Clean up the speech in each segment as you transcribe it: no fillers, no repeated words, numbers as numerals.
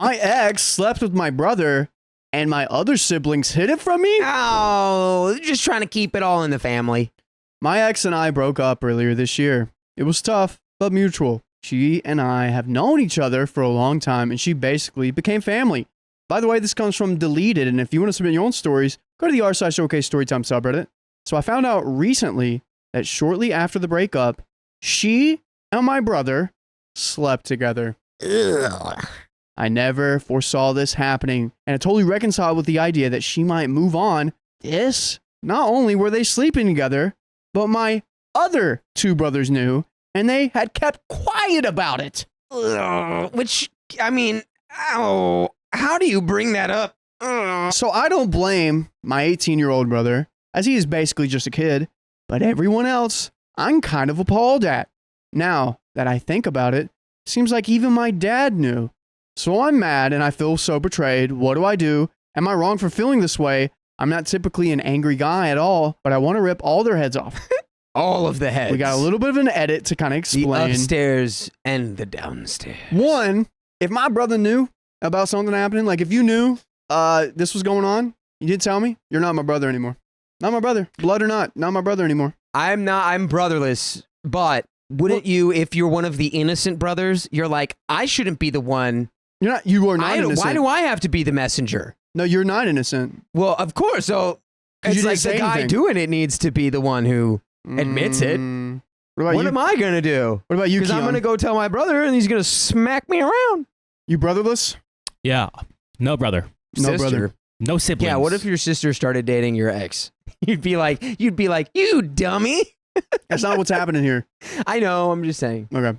My ex slept with my brother, and my other siblings hid it from me? Oh, just trying to keep it all in the family. My ex and I broke up earlier this year. It was tough, but mutual. She and I have known each other for a long time, and she basically became family. By the way, this comes from Deleted, and if you want to submit your own stories, go to the r/OK Storytime subreddit. So I found out recently that shortly after the breakup, she and my brother slept together. Ugh. I never foresaw this happening, and I totally reconciled with the idea that she might move on. Not only were they sleeping together, but my other two brothers knew, and they had kept quiet about it. Ugh. Which, I mean, ow. How do you bring that up? Ugh. So I don't blame my 18-year-old brother, as he is basically just a kid, but everyone else, I'm kind of appalled at. Now that I think about it, seems like even my dad knew. So I'm mad and I feel so betrayed. What do I do? Am I wrong for feeling this way? I'm not typically an angry guy at all, but I want to rip all their heads off. All of the heads. We got a little bit of an edit to kind of explain. The upstairs and the downstairs. One, if my brother knew about something happening, like if you knew this was going on, you did tell me, you're not my brother anymore. Not my brother. Blood or not my brother anymore. I'm brotherless, but wouldn't you, if you're one of the innocent brothers, you're like, I shouldn't be the one. You are not innocent. Why do I have to be the messenger? No, you're not innocent. Well, of course. So it's like the guy doing it needs to be the one who admits it. What am I going to do? What about you, Because I'm going to go tell my brother and he's going to smack me around. You brotherless? Yeah. No brother. No Sister. brother. No siblings. Yeah, what if your sister started dating your ex? You'd be like, you dummy. That's not what's happening here. I know, I'm just saying. Okay.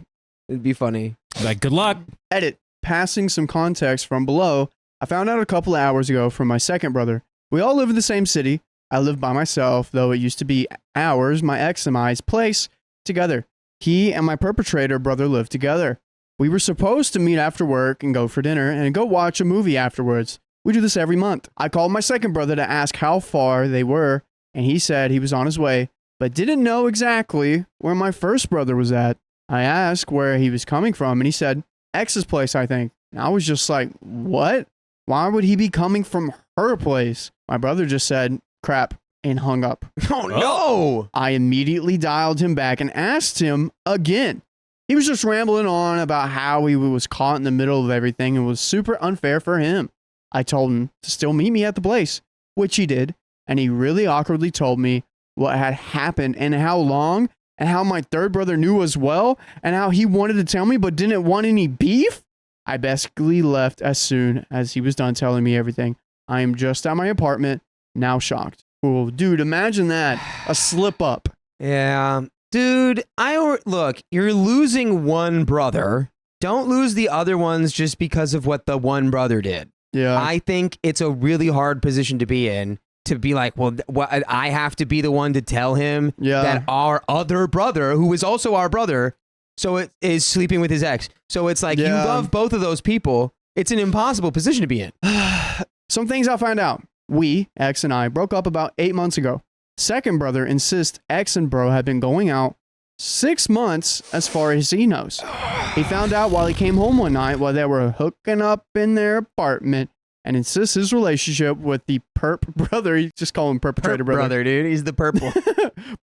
It'd be funny. Like, good luck. Edit. Passing some context from below, I found out a couple of hours ago from my second brother. We all live in the same city. I live by myself, though it used to be ours, my ex and I's place, together. He and my perpetrator brother live together. We were supposed to meet after work and go for dinner and go watch a movie afterwards. We do this every month. I called my second brother to ask how far they were, and he said he was on his way, but didn't know exactly where my first brother was at. I asked where he was coming from, and he said, X's place, I think. And I was just like, what? Why would he be coming from her place? My brother just said, crap, and hung up. Oh, no. I immediately dialed him back and asked him again. He was just rambling on about how he was caught in the middle of everything and was super unfair for him. I told him to still meet me at the place, which he did, and he really awkwardly told me what had happened and how long, and how my third brother knew as well, and how he wanted to tell me but didn't want any beef. I basically left as soon as he was done telling me everything. I am just at my apartment, now shocked. Cool. Dude, imagine that. A slip up. Yeah. Dude, look, you're losing one brother. Don't lose the other ones just because of what the one brother did. Yeah. I think it's a really hard position to be in, to be like, well, I have to be the one to tell him that our other brother, who is also our brother, so it is sleeping with his ex. So it's like, you love both of those people. It's an impossible position to be in. Some things I found out. We, ex and I, broke up about 8 months ago. Second brother insists ex and bro have been going out 6 months as far as he knows. He found out while he came home one night while they were hooking up in their apartment, and insists his relationship with the perp brother, you just call him perpetrator brother, dude. He's the purple.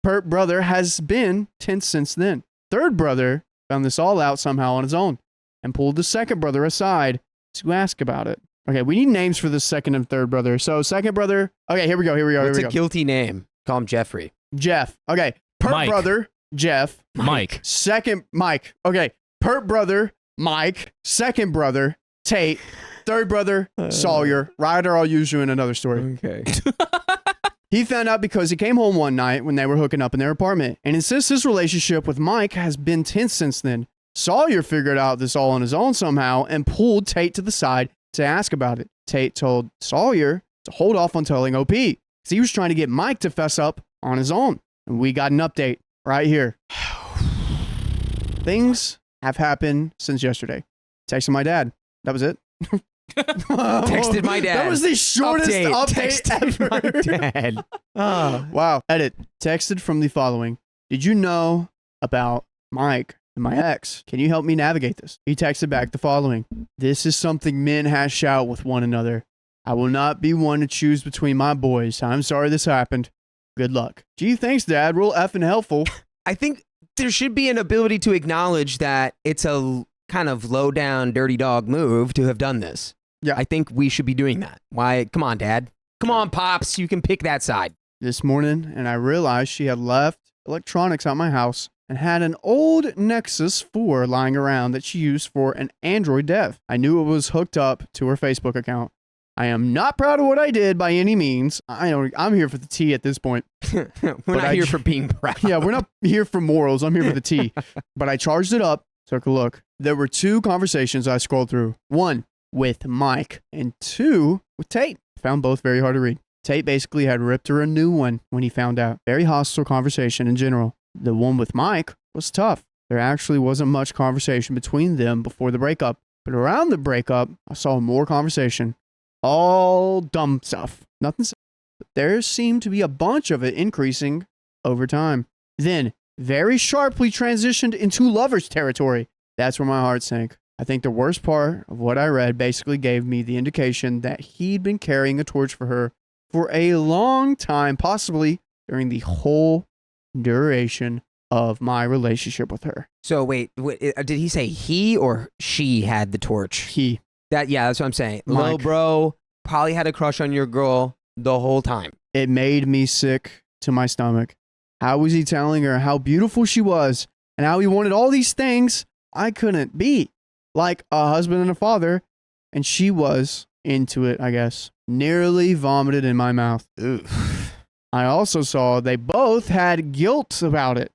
Perp brother has been tense since then. Third brother found this all out somehow on his own and pulled the second brother aside to ask about it. Okay, we need names for the second and third brother. So second brother, okay, here we go. What's a guilty name? Call him Jeffrey. Jeff. Okay, perp Mike. brother, Jeff. Mike. Second, Mike. Okay, perp brother, Mike. Second brother, Tate. Third brother, Sawyer. Ryder, I'll use you in another story. Okay. He found out because he came home one night when they were hooking up in their apartment and insists his relationship with Mike has been tense since then. Sawyer figured out this all on his own somehow and pulled Tate to the side to ask about it. Tate told Sawyer to hold off on telling OP because he was trying to get Mike to fess up on his own. And we got an update right here. Things have happened since yesterday. Texted my dad. That was it. Texted my dad. That was the shortest update Texted ever. my dad. Oh. Wow. Edit. Texted from the following. Did you know about Mike and my ex. Can you help me navigate this? He texted back the following. This is something men hash out with one another. I will not be one to choose between my boys. I'm sorry this happened. Good luck. Gee, thanks, Dad. Real effing helpful. I think there should be an ability to acknowledge that it's a kind of low down, dirty dog move to have done this. Yeah. I think we should be doing that. Why? Come on, Dad. Come on, Pops. You can pick that side. This morning, and I realized she had left electronics at my house and had an old Nexus 4 lying around that she used for an Android dev. I knew it was hooked up to her Facebook account. I am not proud of what I did by any means. I'm here for the tea at this point. We're not here for being proud. Yeah, we're not here for morals. I'm here for the tea. But I charged it up, took a look. There were 2 conversations I scrolled through. 1 with Mike and 2 with Tate. Found both very hard to read. Tate basically had ripped her a new one when he found out. Very hostile conversation in general. The one with Mike was tough. There actually wasn't much conversation between them before the breakup. But around the breakup, I saw more conversation. All dumb stuff. Nothing. But there seemed to be a bunch of it increasing over time. Then, very sharply transitioned into lovers territory. That's where my heart sank. I think the worst part of what I read basically gave me the indication that he'd been carrying a torch for her for a long time, possibly during the whole duration of my relationship with her. So wait, did he say he or she had the torch? He. That's what I'm saying. Mike. Lil bro probably had a crush on your girl the whole time. It made me sick to my stomach. How was he telling her how beautiful she was and how he wanted all these things I couldn't be? Like a husband and a father. And she was into it, I guess. Nearly vomited in my mouth. Oof. I also saw they both had guilt about it.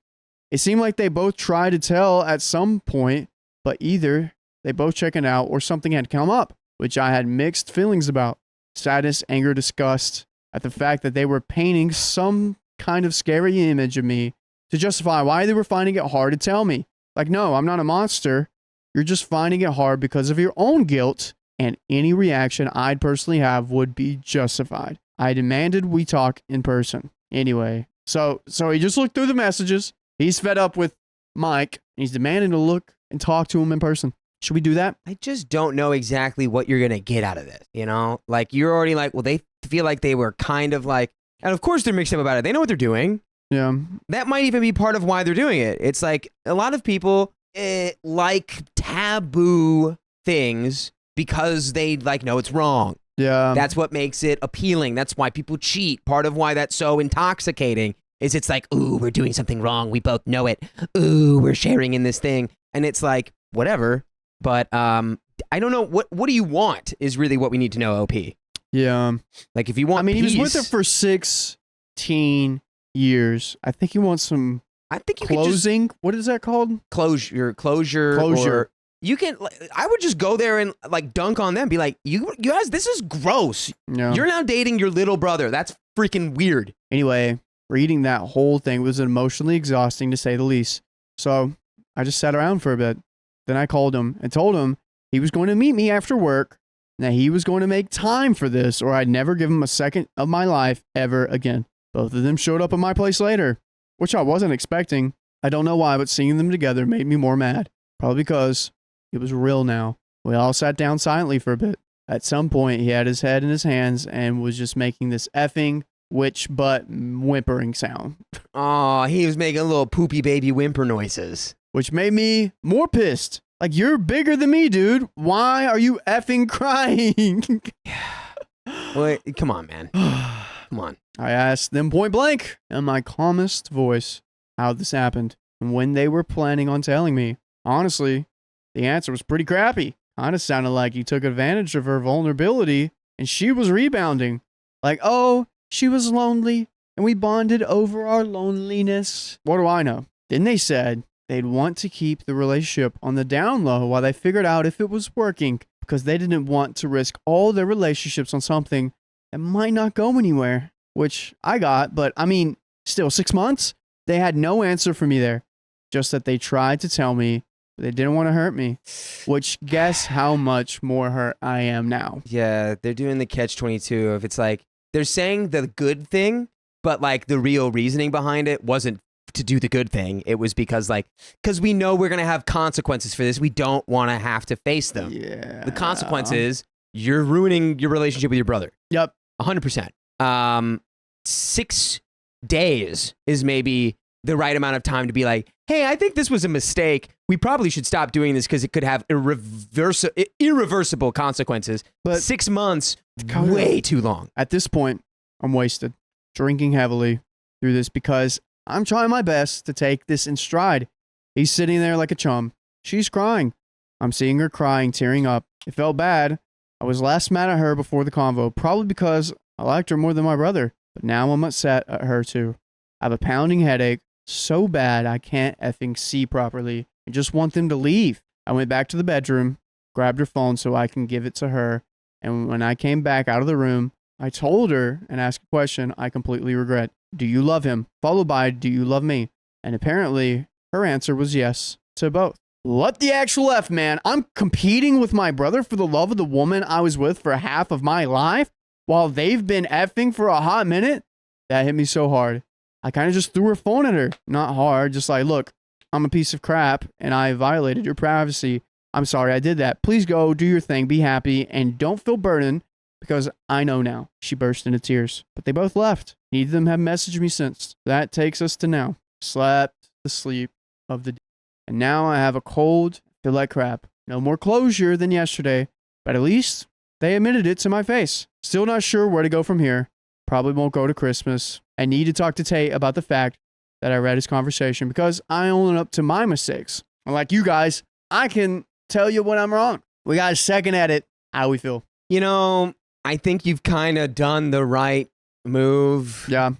It seemed like they both tried to tell at some point, but either they both checking out or something had come up, which I had mixed feelings about. Sadness, anger, disgust at the fact that they were painting some kind of scary image of me to justify why they were finding it hard to tell me. Like, no, I'm not a monster. You're just finding it hard because of your own guilt, and any reaction I'd personally have would be justified. I demanded we talk in person. Anyway, so he just looked through the messages. He's fed up with Mike, and he's demanding to look and talk to him in person. Should we do that? I just don't know exactly what you're going to get out of this, you know? Like, you're already like, well, they feel like they were kind of like, and of course they're mixed up about it. They know what they're doing. Yeah. That might even be part of why they're doing it. It's like a lot of people like taboo things because they like know it's wrong. Yeah. That's what makes it appealing. That's why people cheat. Part of why that's so intoxicating is it's like, ooh, we're doing something wrong. We both know it. Ooh, we're sharing in this thing. And it's like, whatever. But I don't know. What do you want is really what we need to know, OP. Yeah. Like if you want he was peace, with her for 16 years. I think he wants some I think you closing. What is that called? Closure. Or you can, I would just go there and like dunk on them. Be like, you guys, this is gross. Yeah. You're now dating your little brother. That's freaking weird. Anyway, reading that whole thing was emotionally exhausting to say the least. So I just sat around for a bit. Then I called him and told him he was going to meet me after work, and that he was going to make time for this or I'd never give him a second of my life ever again. Both of them showed up at my place later, which I wasn't expecting. I don't know why, but seeing them together made me more mad. Probably because it was real now. We all sat down silently for a bit. At some point, he had his head in his hands and was just making this effing witch butt whimpering sound. Oh, he was making little poopy baby whimper noises. Which made me more pissed. Like, you're bigger than me, dude. Why are you effing crying? Wait, come on, man. Come on. I asked them point blank in my calmest voice how this happened and when they were planning on telling me. Honestly, the answer was pretty crappy. Kind of sounded like he took advantage of her vulnerability and she was rebounding. Like, oh, she was lonely and we bonded over our loneliness. What do I know? Then they said they'd want to keep the relationship on the down low while they figured out if it was working because they didn't want to risk all their relationships on something that might not go anywhere, which I got, but I mean, still 6 months? They had no answer for me there. Just that they tried to tell me, but they didn't want to hurt me, which guess how much more hurt I am now. Yeah, they're doing the catch-22 of it's like, they're saying the good thing, but like the real reasoning behind it wasn't to do the good thing. It was because we know we're going to have consequences for this. We don't want to have to face them. Yeah. The consequence is you're ruining your relationship with your brother. Yep. 100%. 6 days is maybe the right amount of time to be like, hey, I think this was a mistake. We probably should stop doing this because it could have irreversible consequences. But 6 months, way too long. At this point, I'm wasted, drinking heavily through this because I'm trying my best to take this in stride. He's sitting there like a chum. She's crying. I'm seeing her crying, tearing up. It felt bad. I was last mad at her before the convo, probably because I liked her more than my brother. But now I'm upset at her too. I have a pounding headache so bad I can't effing see properly. I just want them to leave. I went back to the bedroom, grabbed her phone so I can give it to her. And when I came back out of the room, I told her and asked a question I completely regret. Do you love him? Followed by, do you love me? And apparently her answer was yes to both. What the actual F, man? I'm competing with my brother for the love of the woman I was with for half of my life while they've been effing for a hot minute? That hit me so hard. I kind of just threw her phone at her. Not hard, just like, look, I'm a piece of crap and I violated your privacy. I'm sorry I did that. Please go, do your thing, be happy, and don't feel burdened because I know now. She burst into tears. But they both left. Neither of them have messaged me since. That takes us to now. Slept the sleep of the day. And now I have a cold, feel like crap. No more closure than yesterday, but at least they admitted it to my face. Still not sure where to go from here. Probably won't go to Christmas. I need to talk to Tate about the fact that I read his conversation because I own up to my mistakes. Unlike you guys, I can tell you when I'm wrong. We got a second at it. How we feel? You know, I think you've kind of done the right move. Yeah.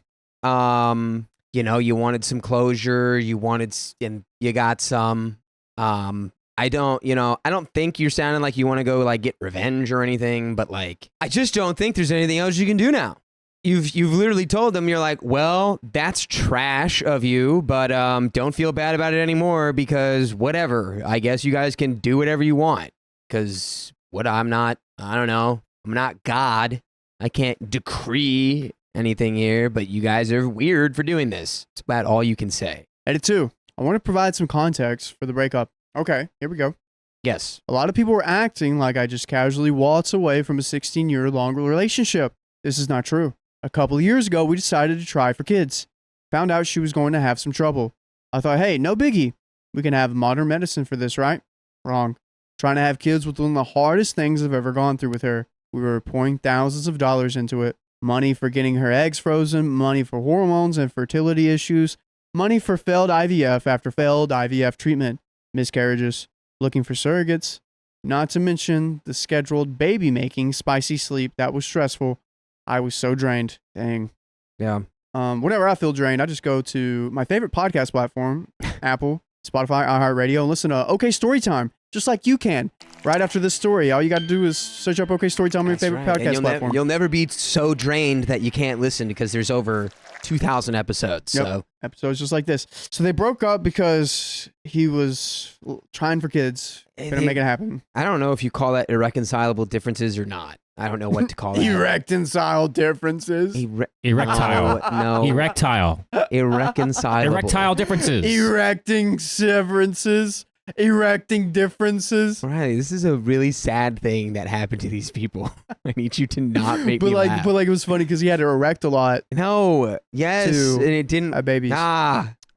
You know, you wanted some closure, and you got some. I don't think you're sounding like you want to go like get revenge or anything, but like, I just don't think there's anything else you can do now. You've literally told them, you're like, well, that's trash of you, but don't feel bad about it anymore because whatever. I guess you guys can do whatever you want because I don't know. I'm not God. I can't decree anything here, but you guys are weird for doing this. It's about all you can say. Edit 2. I want to provide some context for the breakup. Okay, here we go. Yes. A lot of people were acting like I just casually waltzed away from a 16-year-long relationship. This is not true. A couple of years ago, we decided to try for kids. Found out she was going to have some trouble. I thought, hey, no biggie. We can have modern medicine for this, right? Wrong. Trying to have kids was one of the hardest things I've ever gone through with her. We were pouring thousands of dollars into it. Money for getting her eggs frozen, money for hormones and fertility issues, money for failed IVF after failed IVF treatment, miscarriages, looking for surrogates, not to mention the scheduled baby making, spicy sleep that was stressful. I was so drained. Dang. Yeah. Whenever I feel drained, I just go to my favorite podcast platform, Apple, Spotify, iHeartRadio, and listen to OK Storytime, just like you can. Right after this story, all you got to do is search up OK Storytime on your favorite podcast platform. You'll never be so drained that you can't listen because there's over 2,000 episodes. Yep. So episodes just like this. So they broke up because he was trying for kids. Couldn't make it happen. I don't know if you call that irreconcilable differences or not. I don't know what to call that. Irreconcilable differences. Erectile. No. Erectile. Irreconcilable. Erectile differences. Erecting severances. Erecting differences. Right, this is a really sad thing that happened to these people. I need you to not make me laugh. But it was funny because he had to erect a lot. No, yes, and it didn't. Babies.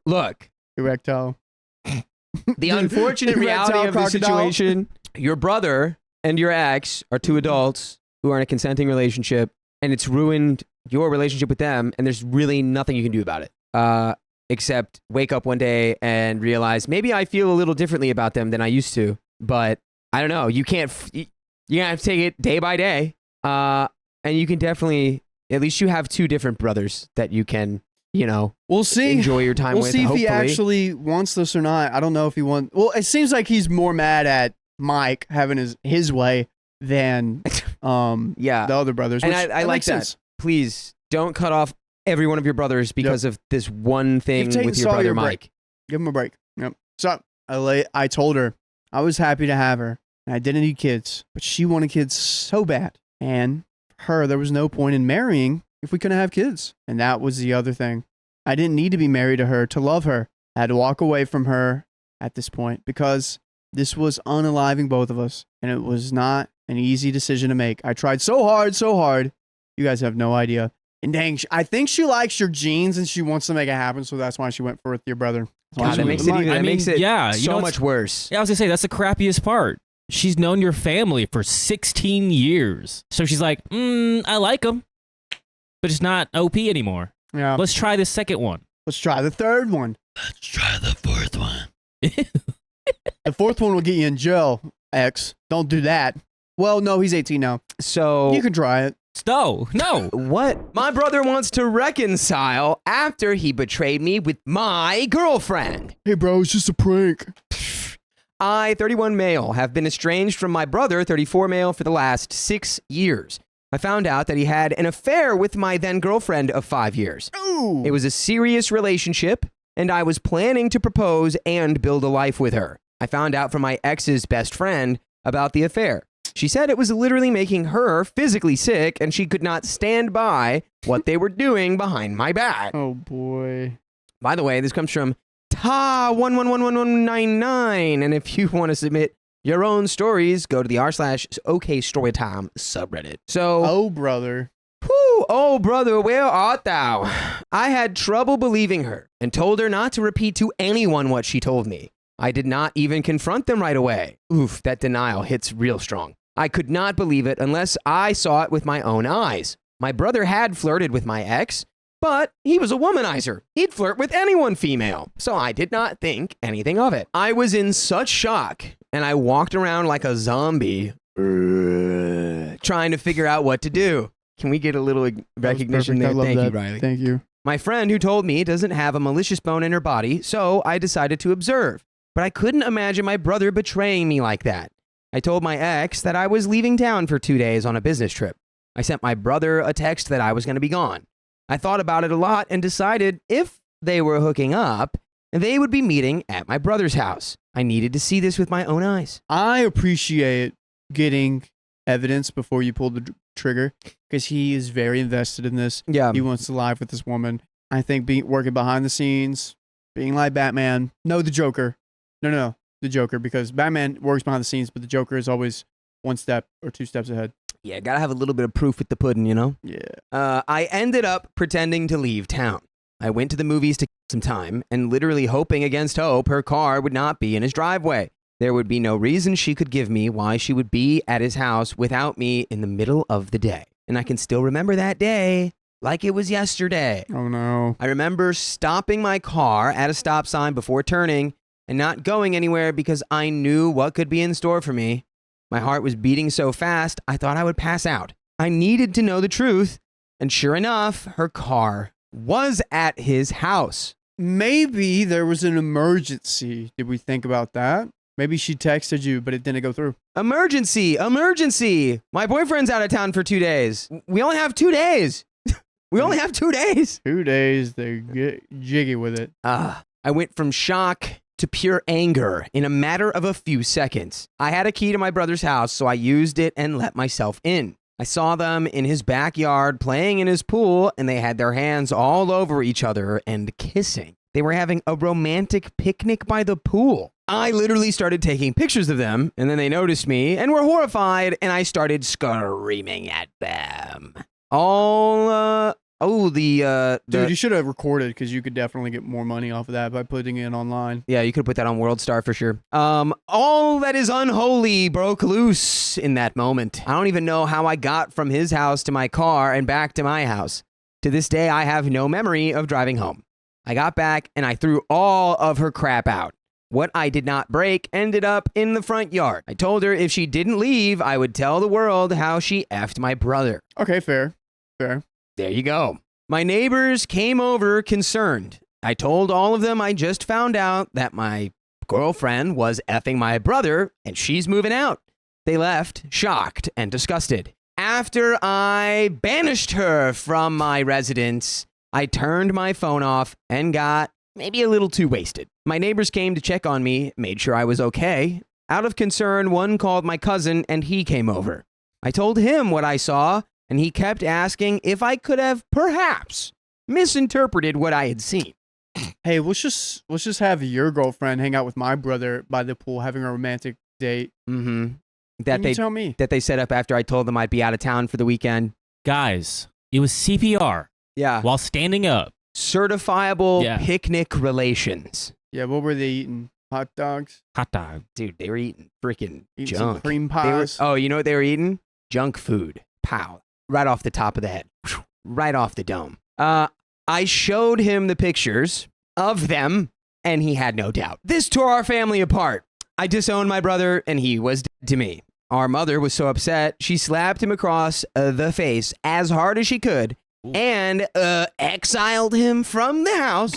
Look. Erectile. The unfortunate reality of the situation, your brother and your ex are two adults who are in a consenting relationship, and it's ruined your relationship with them, and there's really nothing you can do about it. Except wake up one day and realize maybe I feel a little differently about them than I used to. But I don't know. You can't. You have to take it day by day. And you can definitely. At least you have two different brothers that you can. We'll see. Enjoy your time with. We'll see if he actually wants this or not. I don't know if he wants. Well, it seems like he's more mad at Mike having his way than the other brothers. And I like that. Sense. Please don't cut off every one of your brothers because of this one thing with your brother Mike. Give him a break. Yep. So I told her I was happy to have her and I didn't need kids, but she wanted kids so bad. And for her, there was no point in marrying if we couldn't have kids. And that was the other thing. I didn't need to be married to her to love her. I had to walk away from her at this point because this was unaliving both of us, and it was not an easy decision to make. I tried so hard, so hard. You guys have no idea. And dang, I think she likes your genes and she wants to make it happen, so that's why she went for with your brother. God, that makes it so much worse. Yeah, I was gonna say that's the crappiest part. She's known your family for 16 years, so she's like, I like him, but it's not OP anymore. Yeah. Let's try the second one. Let's try the third one. Let's try the fourth one. The fourth one will get you in jail, X. Don't do that. Well, no, he's 18 now. So you can try it. No. What? My brother wants to reconcile after he betrayed me with my girlfriend. Hey, bro, it's just a prank. I, 31 male, have been estranged from my brother, 34 male, for the last 6 years. I found out that he had an affair with my then girlfriend of 5 years. Ooh. It was a serious relationship, and I was planning to propose and build a life with her. I found out from my ex's best friend about the affair. She said it was literally making her physically sick, and she could not stand by what they were doing behind my back. Oh, boy. By the way, this comes from Ta111199, and if you want to submit your own stories, go to the r/OKStorytime subreddit. So, oh, brother. Whew, oh, brother, where art thou? I had trouble believing her and told her not to repeat to anyone what she told me. I did not even confront them right away. Oof, that denial hits real strong. I could not believe it unless I saw it with my own eyes. My brother had flirted with my ex, but he was a womanizer. He'd flirt with anyone female, so I did not think anything of it. I was in such shock, and I walked around like a zombie, trying to figure out what to do. Can we get a little recognition there? Thank you, Riley. Thank you. My friend who told me doesn't have a malicious bone in her body, so I decided to observe. But I couldn't imagine my brother betraying me like that. I told my ex that I was leaving town for 2 days on a business trip. I sent my brother a text that I was going to be gone. I thought about it a lot and decided if they were hooking up, they would be meeting at my brother's house. I needed to see this with my own eyes. I appreciate getting evidence before you pull the trigger because he is very invested in this. Yeah. He wants to live with this woman. I think working behind the scenes, being like Batman. No, the Joker. No, the Joker, because Batman works behind the scenes, but the Joker is always 1 step or 2 steps ahead. Yeah, gotta have a little bit of proof with the pudding, you know? Yeah. I ended up pretending to leave town. I went to the movies to kill some time and literally hoping against hope her car would not be in his driveway. There would be no reason she could give me why she would be at his house without me in the middle of the day. And I can still remember that day like it was yesterday. Oh, no. I remember stopping my car at a stop sign before turning and not going anywhere because I knew what could be in store for me. My heart was beating so fast, I thought I would pass out. I needed to know the truth, and sure enough, her car was at his house. Maybe there was an emergency. Did we think about that? Maybe she texted you, but it didn't go through. Emergency! My boyfriend's out of town for 2 days. We only have 2 days. We only have 2 days. 2 days, they get jiggy with it. I went from shock to pure anger in a matter of a few seconds. I had a key to my brother's house, so I used it and let myself in. I saw them in his backyard playing in his pool, and they had their hands all over each other and kissing. They were having a romantic picnic by the pool. I literally started taking pictures of them, and then they noticed me and were horrified, and I started screaming at them. Dude, you should have recorded because you could definitely get more money off of that by putting it online. Yeah, you could put that on World Star for sure. All that is unholy broke loose in that moment. I don't even know how I got from his house to my car and back to my house. To this day, I have no memory of driving home. I got back and I threw all of her crap out. What I did not break ended up in the front yard. I told her if she didn't leave, I would tell the world how she effed my brother. Okay, fair. There you go. My neighbors came over concerned. I told all of them I just found out that my girlfriend was effing my brother and she's moving out. They left, shocked and disgusted. After I banished her from my residence, I turned my phone off and got maybe a little too wasted. My neighbors came to check on me, made sure I was okay. Out of concern, one called my cousin and he came over. I told him what I saw, and he kept asking if I could have perhaps misinterpreted what I had seen. Hey, let's just have your girlfriend hang out with my brother by the pool having a romantic date. Mm-hmm. Can you tell me? That they set up after I told them I'd be out of town for the weekend. Guys, it was CPR Yeah. while standing up. Certifiable picnic relations. Yeah, what were they eating? Hot dogs? Hot dog. Dude, they were eating freaking Eating some junk. cream They were- pies? oh, you know what they were eating? Junk food. Pow. Right off the top of the head. Right off the dome. I showed him the pictures of them, and he had no doubt. This tore our family apart. I disowned my brother, and he was dead to me. Our mother was so upset, she slapped him across the face as hard as she could and exiled him from the house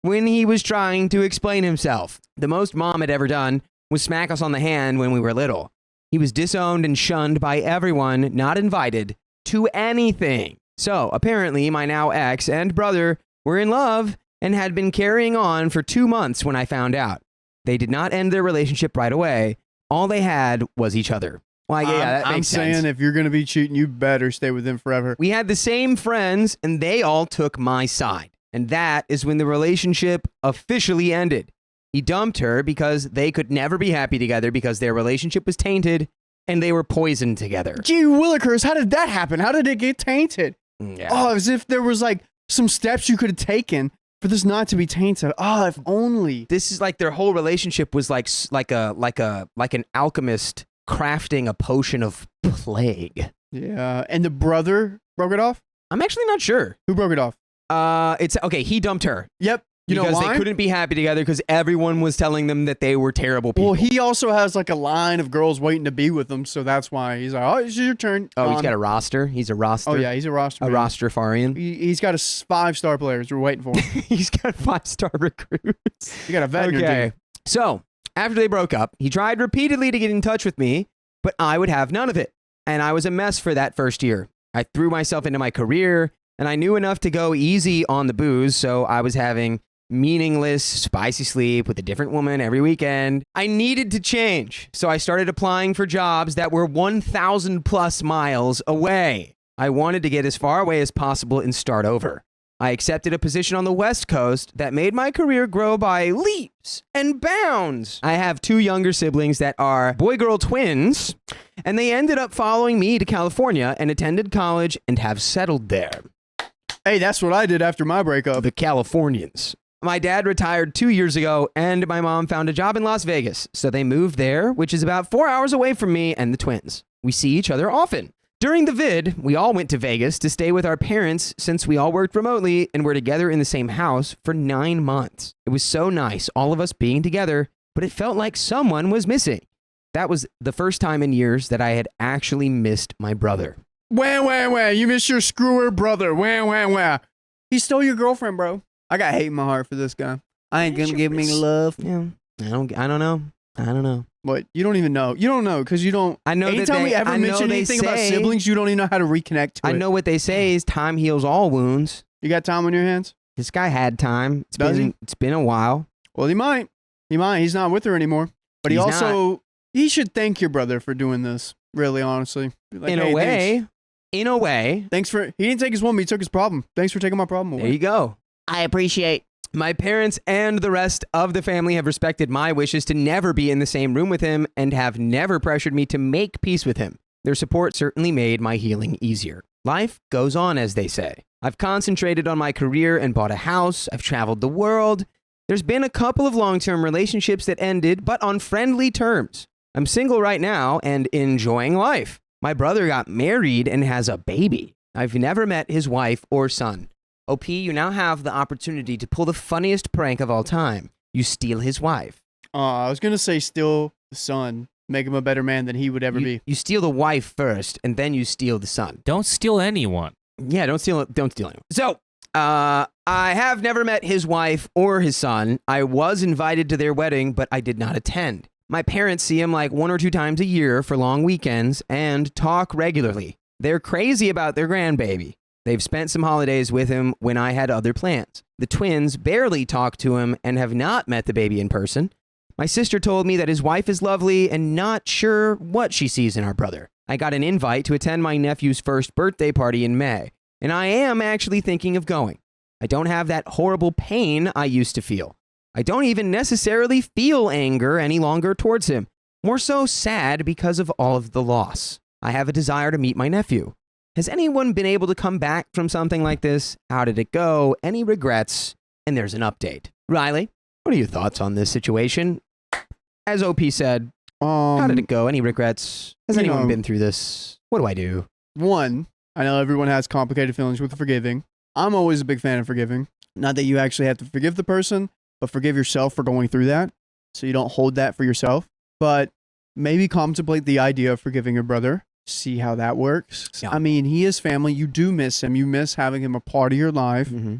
when he was trying to explain himself. The most Mom had ever done was smack us on the hand when we were little. He was disowned and shunned by everyone, not invited to anything. So apparently my now ex and brother were in love and had been carrying on for 2 months when I found out. They did not end their relationship right away. All they had was each other. Well, yeah, that I'm makes sense. saying if you're going to be cheating, you better stay with him forever. We had the same friends, and they all took my side. And that is when the relationship officially ended. He dumped her because they could never be happy together because their relationship was tainted and they were poisoned together. Gee willikers, how did that happen? How did it get tainted? Yeah. Oh, as if there was like some steps you could have taken for this not to be tainted. Oh, if only. This is like their whole relationship was like an alchemist crafting a potion of plague. Yeah, and the brother broke it off? I'm actually not sure. Who broke it off? It's okay. He dumped her. Yep. You know because why? they couldn't be happy together because everyone was telling them that they were terrible people. Well, he also has like a line of girls waiting to be with him, so that's why he's like, oh, it's your turn. Oh, he's got a roster. He's a roster. Oh, yeah, he's a roster. A man. rosterfarian. He's got 5-star players. We're waiting for him. He's got 5-star recruits. You got a vet in your team. So, after they broke up, he tried repeatedly to get in touch with me, but I would have none of it. And I was a mess for that first year. I threw myself into my career, and I knew enough to go easy on the booze, so I was having meaningless, spicy sleep with a different woman every weekend. I needed to change, so I started applying for jobs that were 1,000 plus miles away. I wanted to get as far away as possible and start over. I accepted a position on the West Coast that made my career grow by leaps and bounds. I have 2 younger siblings that are boy-girl twins, and they ended up following me to California and attended college and have settled there. Hey, that's what I did after my breakup. The Californians. My dad retired 2 years ago, and my mom found a job in Las Vegas, so they moved there, which is about 4 hours away from me and the twins. We see each other often. During the vid, we all went to Vegas to stay with our parents since we all worked remotely and were together in the same house for 9 months. It was so nice, all of us being together, but it felt like someone was missing. That was the first time in years that I had actually missed my brother. Wah. You missed your screwer brother. Wah. He stole your girlfriend, bro. I got hate in my heart for this guy. I ain't gonna give me love. Yeah, I don't know. But you don't even know. You don't know because you don't. I know that anytime we ever I know mention they anything about say- siblings, you don't even know how to reconnect to it. I know what they say is time heals all wounds. You got time on your hands? This guy had time. Does he? It's been a while. Well, he might. He's not with her anymore. But he He's also he should thank your brother for doing this. Really, honestly. Like, In hey, a way. Thanks for. He didn't take his woman. He took his problem. Thanks for taking my problem away. There you go. I appreciate. My parents and the rest of the family have respected my wishes to never be in the same room with him and have never pressured me to make peace with him. Their support certainly made my healing easier. Life goes on, as they say. I've concentrated on my career and bought a house. I've traveled the world. There's been a couple of long-term relationships that ended, but on friendly terms. I'm single right now and enjoying life. My brother got married and has a baby. I've never met his wife or son. OP, you now have the opportunity to pull the funniest prank of all time. You steal his wife. I was gonna say steal the son, make him a better man than he would ever be. You steal the wife first, and then you steal the son. Don't steal anyone. Yeah, don't steal anyone. So, I have never met his wife or his son. I was invited to their wedding, but I did not attend. My parents see him like 1 or 2 times a year for long weekends and talk regularly. They're crazy about their grandbaby. They've spent some holidays with him when I had other plans. The twins barely talk to him and have not met the baby in person. My sister told me that his wife is lovely and not sure what she sees in our brother. I got an invite to attend my nephew's first birthday party in May, and I am actually thinking of going. I don't have that horrible pain I used to feel. I don't even necessarily feel anger any longer towards him. More so sad because of all of the loss. I have a desire to meet my nephew. Has anyone been able to come back from something like this? How did it go? Any regrets? And there's an update. Riley, what are your thoughts on this situation? As OP said, how did it go? Any regrets? Has anyone been through this? What do I do? One, I know everyone has complicated feelings with forgiving. I'm always a big fan of forgiving. Not that you actually have to forgive the person, but forgive yourself for going through that so you don't hold that for yourself. But maybe contemplate the idea of forgiving your brother. See how that works. Yeah. I mean, he is family. You do miss him. You miss having him a part of your life. Mm-hmm.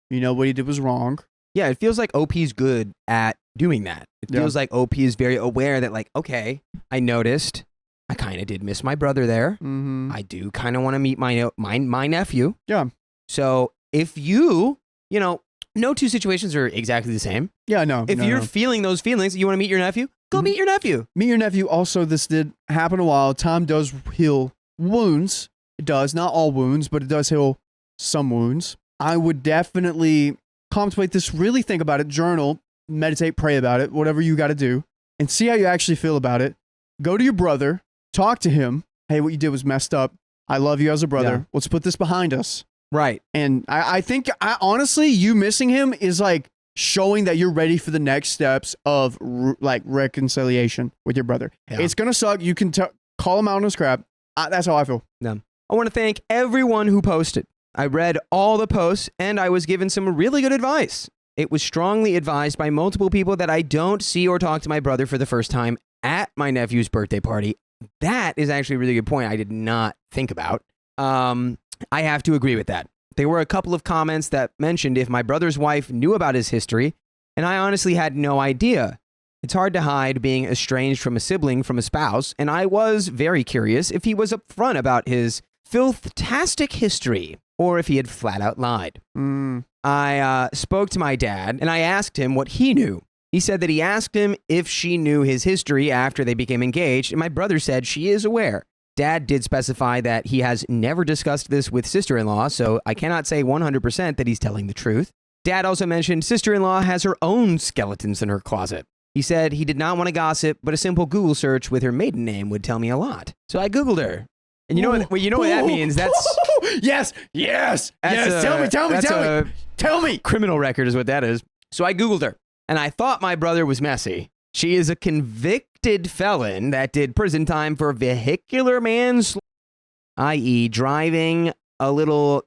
You know what he did was wrong. Yeah, it feels like OP's good at doing that. It feels like OP is very aware that, like, okay, I noticed I kind of did miss my brother there. Mm-hmm. I do kind of want to meet my nephew. Yeah. So if you know, no two situations are exactly the same. Yeah, no. If you're feeling those feelings, you want to meet your nephew, go meet your nephew. Meet your nephew. Also, this did happen a while. Time does heal wounds. It does. Not all wounds, but it does heal some wounds. I would definitely contemplate this, really think about it, journal, meditate, pray about it, whatever you got to do, and see how you actually feel about it. Go to your brother, talk to him. Hey, what you did was messed up. I love you as a brother. Yeah. Let's put this behind us. Right. And I think, honestly, you missing him is like showing that you're ready for the next steps of like reconciliation with your brother. Yeah. It's going to suck. You can call him out on his crap. That's how I feel. Yeah. I want to thank everyone who posted. I read all the posts and I was given some really good advice. It was strongly advised by multiple people that I don't see or talk to my brother for the first time at my nephew's birthday party. That is actually a really good point I did not think about. I have to agree with that. There were a couple of comments that mentioned if my brother's wife knew about his history, and I honestly had no idea. It's hard to hide being estranged from a sibling from a spouse, and I was very curious if he was upfront about his filth-tastic history, or if he had flat out lied. I spoke to my dad, and I asked him what he knew. He said that he asked him if she knew his history after they became engaged, and my brother said she is aware. Dad did specify that he has never discussed this with sister-in-law, so I cannot say 100% that he's telling the truth. Dad also mentioned sister-in-law has her own skeletons in her closet. He said he did not want to gossip, but a simple Google search with her maiden name would tell me a lot. So I Googled her. And you know what that means? That's yes. Tell me. Criminal record is what that is. So I Googled her, and I thought my brother was messy. She is a convicted felon that did prison time for vehicular manslaughter, i.e. driving a little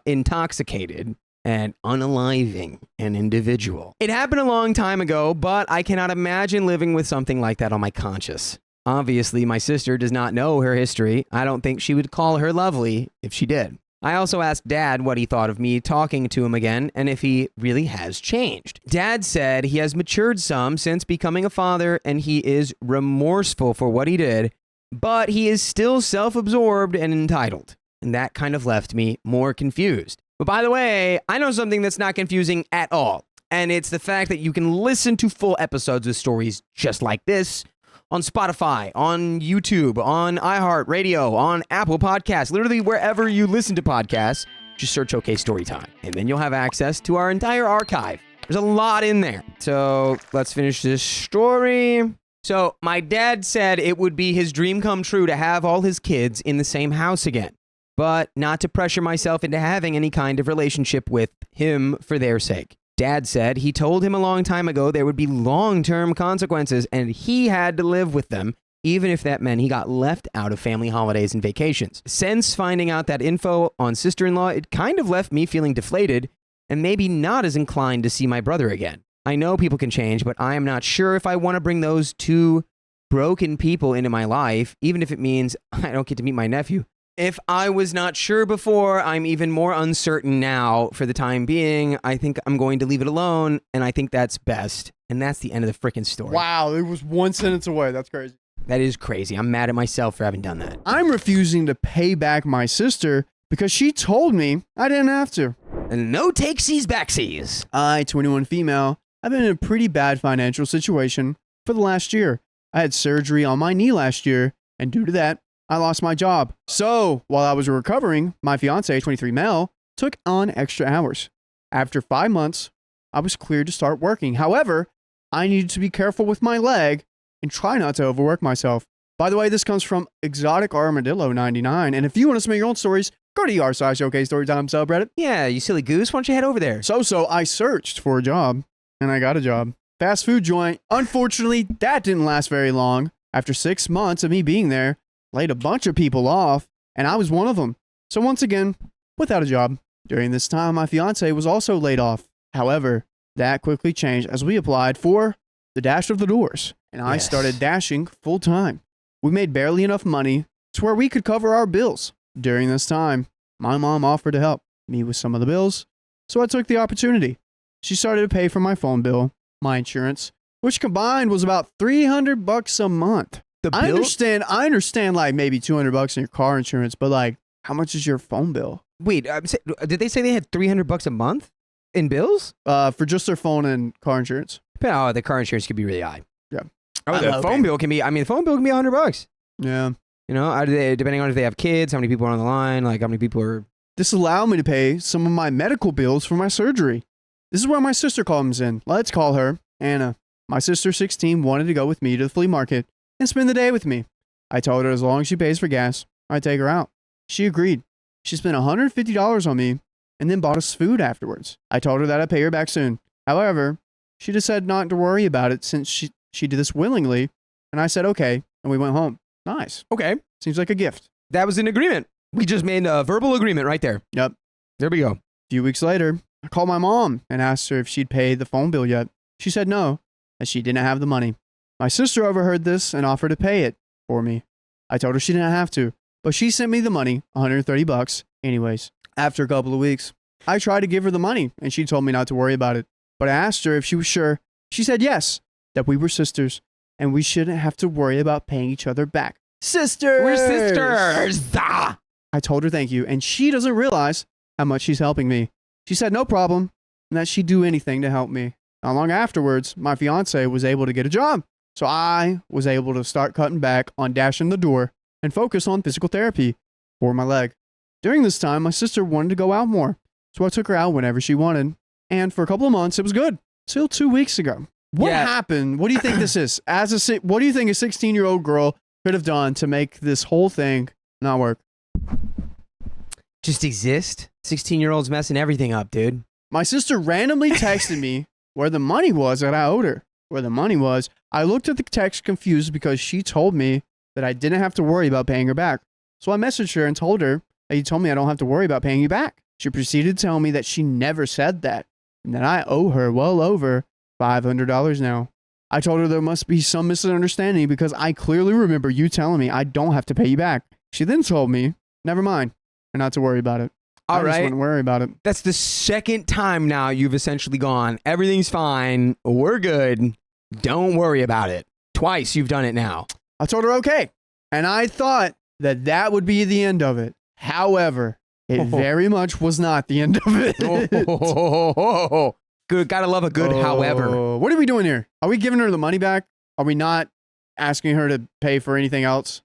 intoxicated and unaliving an individual. It happened a long time ago, but I cannot imagine living with something like that on my conscience. Obviously, my sister does not know her history. I don't think she would call her lovely if she did. I also asked Dad what he thought of me talking to him again and if he really has changed. Dad said he has matured some since becoming a father and he is remorseful for what he did, but he is still self-absorbed and entitled. And that kind of left me more confused. But by the way, I know something that's not confusing at all. And it's the fact that you can listen to full episodes of stories just like this on Spotify, on YouTube, on iHeartRadio, on Apple Podcasts, literally wherever you listen to podcasts, just search OK Storytime. And then you'll have access to our entire archive. There's a lot in there. So let's finish this story. So my dad said it would be his dream come true to have all his kids in the same house again, but not to pressure myself into having any kind of relationship with him for their sake. Dad said he told him a long time ago there would be long-term consequences and he had to live with them, even if that meant he got left out of family holidays and vacations. Since finding out that info on sister-in-law, it kind of left me feeling deflated and maybe not as inclined to see my brother again. I know people can change, but I am not sure if I want to bring those two broken people into my life, even if it means I don't get to meet my nephew. If I was not sure before, I'm even more uncertain now. For the time being, I think I'm going to leave it alone, and I think that's best. And that's the end of the freaking story. Wow, it was one sentence away. That's crazy. That is crazy. I'm mad at myself for having done that. I'm refusing to pay back my sister because she told me I didn't have to. And no takesies backsies. I, 21 female, I've been in a pretty bad financial situation for the last year. I had surgery on my knee last year, and due to that, I lost my job. So while I was recovering, my fiance, 23 male, took on extra hours. After 5 months, I was cleared to start working. However, I needed to be careful with my leg and try not to overwork myself. By the way, this comes from Exotic Armadillo 99. And if you want to submit your own stories, go to r/OK Storytime subreddit. Yeah, you silly goose. Why don't you head over there? So I searched for a job, and I got a job. Fast food joint. Unfortunately, that didn't last very long. After 6 months of me being there, laid a bunch of people off, and I was one of them. So once again, without a job. During this time, my fiance was also laid off. However, that quickly changed as we applied for the Dash of the Doors, and I started dashing full time. We made barely enough money to where we could cover our bills. During this time, my mom offered to help me with some of the bills, so I took the opportunity. She started to pay for my phone bill, my insurance, which combined was about $300 a month. The bill? I understand like maybe $200 in your car insurance, but like, how much is your phone bill? Wait, did they say they had $300 a month in bills? For just their phone and car insurance. Oh, the car insurance could be really high. Yeah. Oh, the phone bill can be. I mean, the phone bill can be $100. Yeah. You know, depending on if they have kids, how many people are on the line, like how many people are. This allowed me to pay some of my medical bills for my surgery. This is where my sister comes in. Let's call her Anna. My sister, 16, wanted to go with me to the flea market and spend the day with me. I told her as long as she pays for gas, I'd take her out. She agreed. She spent $150 on me and then bought us food afterwards. I told her that I'd pay her back soon. However, she decided not to worry about it since she did this willingly, and I said okay, and we went home. Nice. Okay. Seems like a gift. That was an agreement. We just made a verbal agreement right there. Yep. There we go. A few weeks later, I called my mom and asked her if she'd paid the phone bill yet. She said no, as she didn't have the money. My sister overheard this and offered to pay it for me. I told her she didn't have to, but she sent me the money, $130 anyways. After a couple of weeks, I tried to give her the money, and she told me not to worry about it. But I asked her if she was sure. She said yes, that we were sisters, and we shouldn't have to worry about paying each other back. Sisters! We're sisters! Ah! I told her thank you, and she doesn't realize how much she's helping me. She said no problem, and that she'd do anything to help me. Not long afterwards, my fiance was able to get a job, so I was able to start cutting back on dashing the door and focus on physical therapy for my leg. During this time, my sister wanted to go out more, so I took her out whenever she wanted, and for a couple of months, it was good. Till 2 weeks ago. What happened? What do you think this is? What do you think a 16-year-old girl could have done to make this whole thing not work? Just exist? 16-year-olds messing everything up, dude. My sister randomly texted me where the money was that I owed her. Where the money was. I looked at the text confused because she told me that I didn't have to worry about paying her back. So I messaged her and told her that you told me I don't have to worry about paying you back. She proceeded to tell me that she never said that and that I owe her well over $500 now. I told her there must be some misunderstanding because I clearly remember you telling me I don't have to pay you back. She then told me, never mind, and not to worry about it. All I right. just wouldn't worry about it. That's the second time now you've essentially gone, everything's fine, we're good, don't worry about it. Twice you've done it now. I told her okay, and I thought that that would be the end of it. However, it very much was not the end of it. Good, gotta love a good however. What are we doing here? Are we giving her the money back? Are we not asking her to pay for anything else?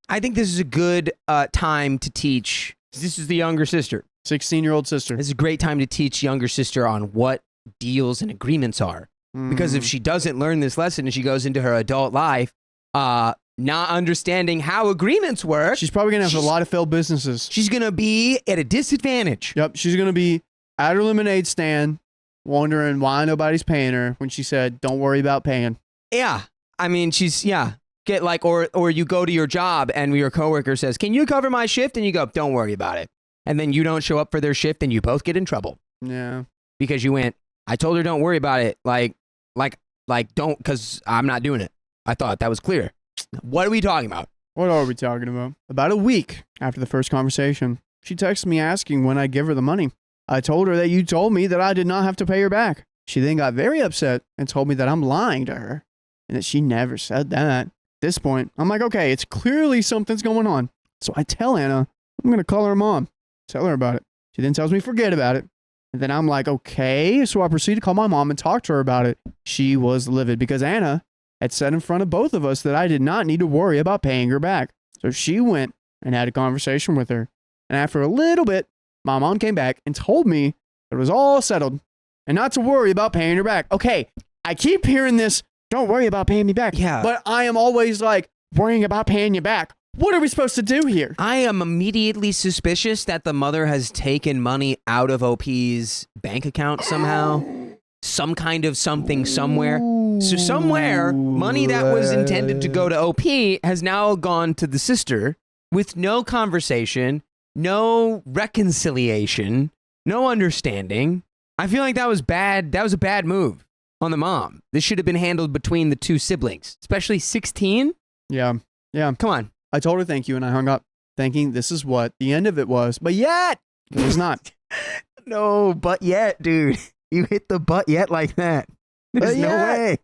I think this is a good time to teach. This is the younger sister. 16-year-old sister. This is a great time to teach younger sister on what deals and agreements are. Because if she doesn't learn this lesson and she goes into her adult life, not understanding how agreements work, she's probably going to have a lot of failed businesses. She's going to be at a disadvantage. Yep. She's going to be at her lemonade stand wondering why nobody's paying her when she said, don't worry about paying. Yeah. I mean, get like, or you go to your job and your coworker says, can you cover my shift? And you go, don't worry about it. And then you don't show up for their shift and you both get in trouble. Yeah. Because you went, I told her don't worry about it. Like don't, because I'm not doing it. I thought that was clear. What are we talking about? What are we talking about? About a week after the first conversation, she texted me asking when I'd give her the money. I told her that you told me that I did not have to pay her back. She then got very upset and told me that I'm lying to her and that she never said that. At this point, I'm like, okay, it's clearly something's going on. So I tell Anna, I'm going to call her mom, tell her about it. She then tells me forget about it. And then I'm like, okay. So I proceed to call my mom and talk to her about it. She was livid because Anna had said in front of both of us that I did not need to worry about paying her back. So she went and had a conversation with her. And after a little bit, my mom came back and told me It was all settled and not to worry about paying her back. Okay, I keep hearing this, don't worry about paying me back. Yeah. But I am always like, worrying about paying you back. What are we supposed to do here? I am immediately suspicious that the mother has taken money out of OP's bank account somehow. Some kind of something somewhere. So somewhere, money that was intended to go to OP has now gone to the sister with no conversation, no reconciliation, no understanding. I feel like that was bad. That was a bad move on the mom. This should have been handled between the two siblings, especially 16. Yeah. Come on. I told her thank you and I hung up thinking this is what the end of it was. But yet, it was not. No, but yet, dude. You hit the but yet like that. There's no way.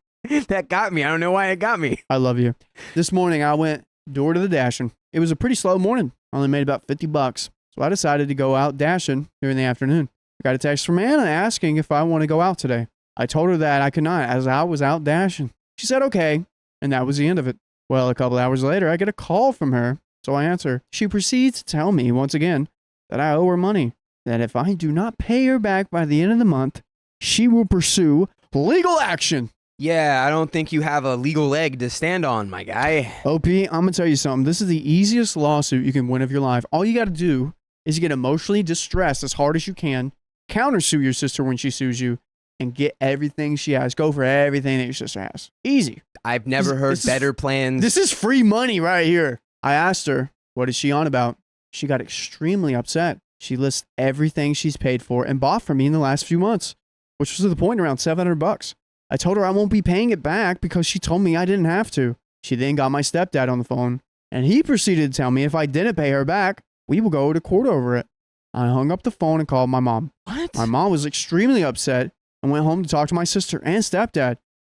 That got me. I don't know why it got me. I love you. This morning, I went door to the dashing. It was a pretty slow morning. I only made about $50. So I decided to go out dashing during the afternoon. I got a text from Anna asking if I want to go out today. I told her that I could not as I was out dashing. She said okay, and that was the end of it. Well, a couple hours later, I get a call from her, so I answer. She proceeds to tell me once again that I owe her money, that if I do not pay her back by the end of the month, she will pursue legal action. Yeah, I don't think you have a legal leg to stand on, my guy. OP, I'm going to tell you something. This is the easiest lawsuit you can win of your life. All you got to do is get emotionally distressed as hard as you can, countersue your sister when she sues you, and get everything she has. Go for everything that your sister has. Easy. I've never heard better plans. This is free money right here. I asked her, what is she on about? She got extremely upset. She lists everything she's paid for and bought from me in the last few months, which was to the point around $700. I told her I won't be paying it back because she told me I didn't have to. She then got my stepdad on the phone, and he proceeded to tell me if I didn't pay her back, we will go to court over it. I hung up the phone and called my mom. What? My mom was extremely upset and went home to talk to my sister and stepdad.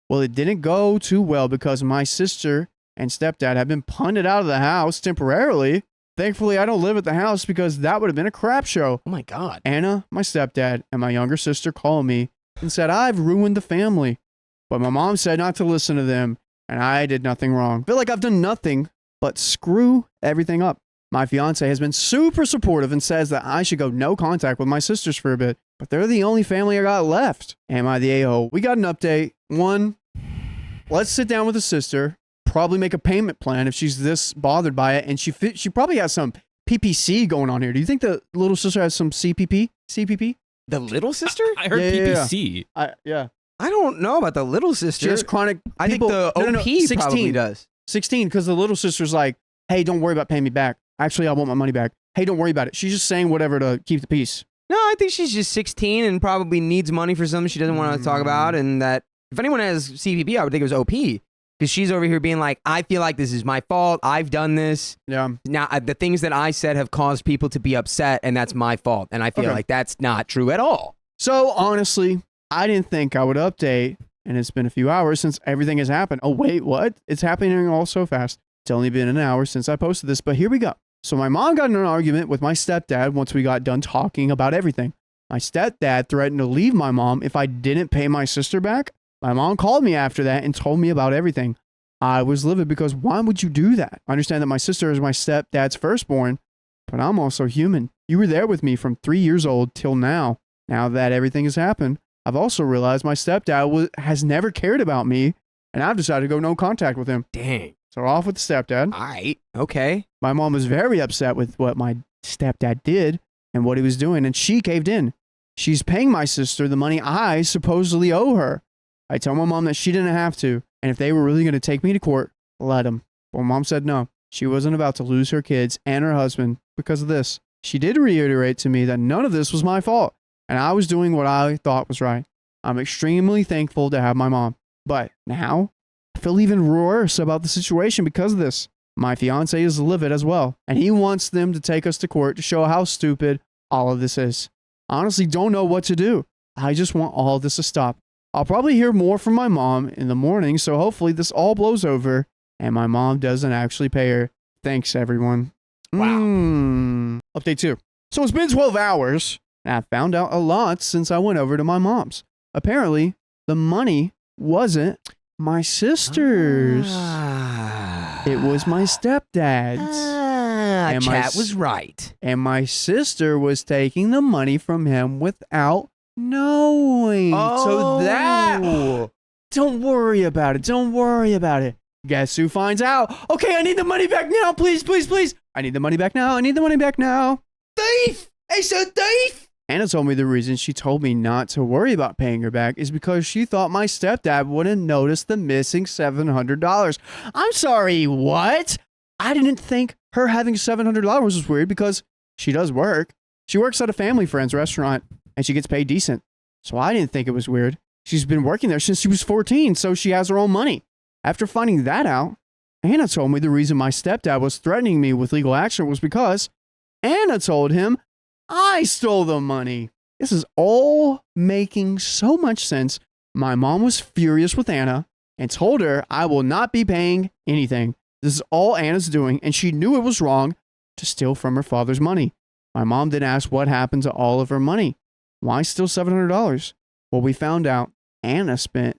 Well, it didn't go too well because my sister and stepdad have been punted out of the house temporarily. Thankfully, I don't live at the house because that would have been a crap show. Oh, my God. Anna, my stepdad, and my younger sister called me and said I've ruined the family. But my mom said not to listen to them, and I did nothing wrong. I feel like I've done nothing but screw everything up. My fiance has been super supportive and says that I should go no contact with my sisters for a bit, but they're the only family I got left. Am I the a-hole? We got an update. One, let's sit down with the sister, probably make a payment plan if she's this bothered by it, and she probably has some PPC going on here. Do you think the little sister has some CPP? The little sister? I heard PPC. Yeah. I don't know about the little sister. She has chronic. I think the OP probably does. 16, because the little sister's like, hey, don't worry about paying me back. Actually, I want my money back. Hey, don't worry about it. She's just saying whatever to keep the peace. No, I think she's just 16 and probably needs money for something she doesn't want to talk about. And that if anyone has CPP, I would think it was OP. Because she's over here being like, I feel like this is my fault. I've done this. Yeah. Now, the things that I said have caused people to be upset, and that's my fault. And I feel like that's not true at all. So, honestly, I didn't think I would update. And it's been a few hours since everything has happened. Oh, wait, what? It's happening all so fast. It's only been an hour since I posted this, but here we go. So my mom got in an argument with my stepdad once we got done talking about everything. My stepdad threatened to leave my mom if I didn't pay my sister back. My mom called me after that and told me about everything. I was livid because why would you do that? I understand that my sister is my stepdad's firstborn, but I'm also human. You were there with me from 3 years old till now. Now that everything has happened, I've also realized my stepdad has never cared about me, and I've decided to go no contact with him. Dang. So off with the stepdad. All right. Okay. My mom was very upset with what my stepdad did and what he was doing, and she caved in. She's paying my sister the money I supposedly owe her. I told my mom that she didn't have to, and if they were really going to take me to court, let them. But my mom said no. She wasn't about to lose her kids and her husband because of this. She did reiterate to me that none of this was my fault, and I was doing what I thought was right. I'm extremely thankful to have my mom. But now, I feel even worse about the situation because of this. My fiance is livid as well, and he wants them to take us to court to show how stupid all of this is. I honestly don't know what to do. I just want all of this to stop. I'll probably hear more from my mom in the morning, so hopefully this all blows over and my mom doesn't actually pay her. Thanks, everyone. Wow. Update 2. So it's been 12 hours, and I've found out a lot since I went over to my mom's. Apparently, the money wasn't my sister's. It was my stepdad's. And Chat was right. And my sister was taking the money from him without knowing. So Oh. don't worry about it. Don't worry about it. Guess who finds out? Okay, I need the money back now. Please, please, please. I need the money back now. I need the money back now. Thief! It's a thief! Anna told me the reason she told me not to worry about paying her back is because she thought my stepdad wouldn't notice the missing $700. I'm sorry, what? I didn't think her having $700 was weird because she does work. She works at a family friend's restaurant and she gets paid decent. So I didn't think it was weird. She's been working there since she was 14, so she has her own money. After finding that out, Anna told me the reason my stepdad was threatening me with legal action was because Anna told him I stole the money. This is all making so much sense. My mom was furious with Anna and told her I will not be paying anything. This is all Anna's doing, and she knew it was wrong to steal from her father's money. My mom then asked what happened to all of her money. Why steal $700? Well, we found out Anna spent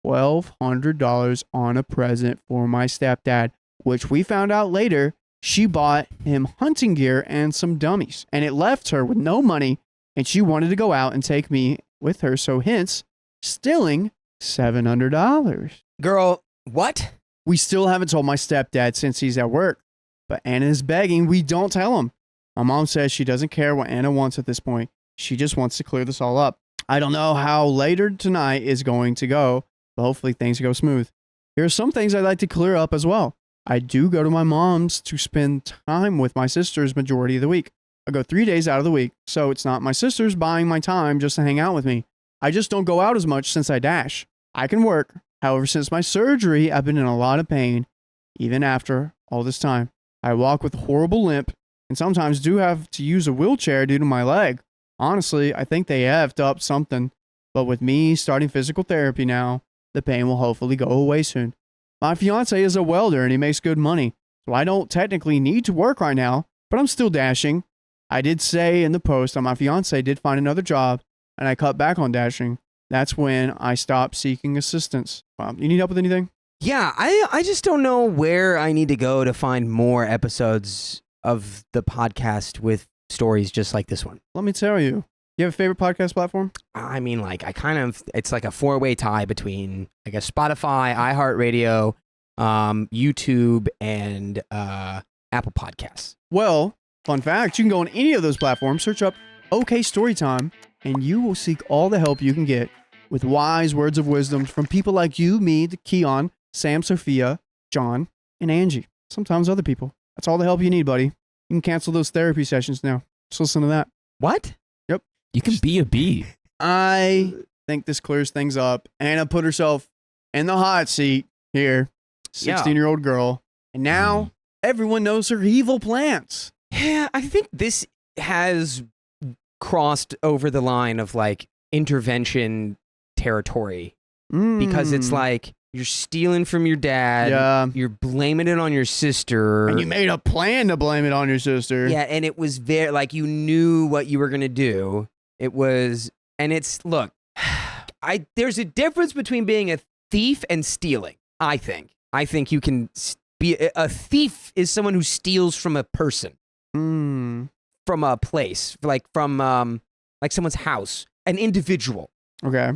$1,200 on a present for my stepdad, which we found out later she bought him hunting gear and some dummies, and it left her with no money, and she wanted to go out and take me with her, so hence stealing $700. Girl, what? We still haven't told my stepdad since he's at work, but Anna is begging we don't tell him. My mom says she doesn't care what Anna wants at this point. She just wants to clear this all up. I don't know how later tonight is going to go, but hopefully things go smooth. Here are some things I'd like to clear up as well. I do go to my mom's to spend time with my sisters majority of the week. I go 3 days out of the week, so it's not my sisters buying my time just to hang out with me. I just don't go out as much since I dash. I can work. However, since my surgery, I've been in a lot of pain, even after all this time. I walk with a horrible limp and sometimes do have to use a wheelchair due to my leg. Honestly, I think they effed up something, but with me starting physical therapy now, the pain will hopefully go away soon. My fiance is a welder and he makes good money, so I don't technically need to work right now, but I'm still dashing. I did say in the post that my fiance did find another job and I cut back on dashing. That's when I stopped seeking assistance. You need help with anything? Yeah, I just don't know where I need to go to find more episodes of the podcast with stories just like this one. Let me tell you. You have a favorite podcast platform? I mean, like, it's like a four-way tie between, I guess, Spotify, iHeartRadio, YouTube, and Apple Podcasts. Well, fun fact, you can go on any of those platforms, search up OK Storytime, and you will seek all the help you can get with wise words of wisdom from people like you, me, Keon, Sam, Sophia, John, and Angie. Sometimes other people. That's all the help you need, buddy. You can cancel those therapy sessions now. Just listen to that. What? Yep. You can be a bee. I think this clears things up. Anna put herself in the hot seat here. 16-year-old girl. And now everyone knows her evil plans. Yeah, I think this has crossed over the line of, like, intervention territory. Because it's like, you're stealing from your dad. You're blaming it on your sister. And you made a plan to blame it on your sister. Yeah, and it was very, like, you knew what you were going to do. It was, and it's, look, there's a difference between being a thief and stealing, I think. I think you can be, a thief is someone who steals from a person. From a place, like from, like someone's house, an individual. Okay.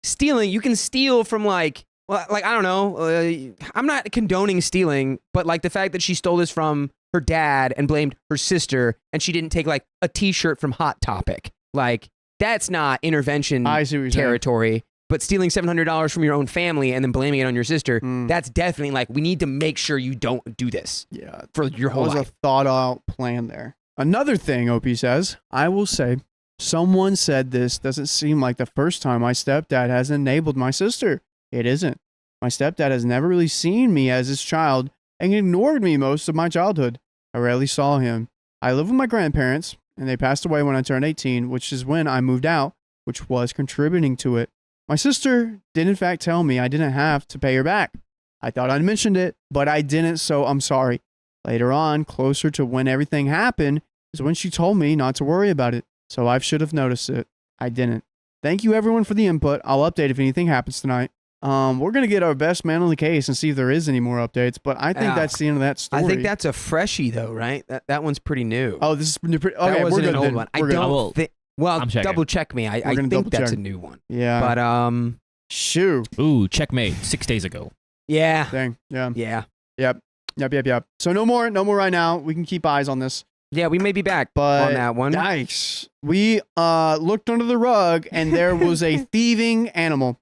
Stealing, you can steal from, like, well, like, I don't know. I'm not condoning stealing, but, like, the fact that she stole this from her dad and blamed her sister, and she didn't take, like, a T-shirt from Hot Topic. Like, that's not intervention territory. But stealing $700 from your own family and then blaming it on your sister, that's definitely, like, we need to make sure you don't do this. Yeah. For your whole life. That was a thought-out plan there. Another thing, OP says, I will say, someone said this doesn't seem like the first time my stepdad has enabled my sister. It isn't. My stepdad has never really seen me as his child and ignored me most of my childhood. I rarely saw him. I live with my grandparents, and they passed away when I turned 18, which is when I moved out, which was contributing to it. My sister did in fact tell me I didn't have to pay her back. I thought I'd mentioned it, but I didn't, so I'm sorry. Later on, closer to when everything happened, is when she told me not to worry about it, so I should have noticed it. I didn't. Thank you everyone for the input. I'll update if anything happens tonight. We're going to get our best man on the case and see if there is any more updates, but I think that's the end of that story. I think that's a freshie, though, right? That one's pretty new. Oh, this is pretty... Okay, that wasn't we're good an old then. one. We're I good. don't think... Well, I'm checking. double check me. I gonna think double that's check. a new one. Yeah. But Shoo. Ooh, checkmate 6 days ago. yeah, Dang. Yeah. yeah, Yep. So no more right now. We can keep eyes on this. yeah. We may be back But on that one. Nice. We looked under the rug and there was a thieving animal.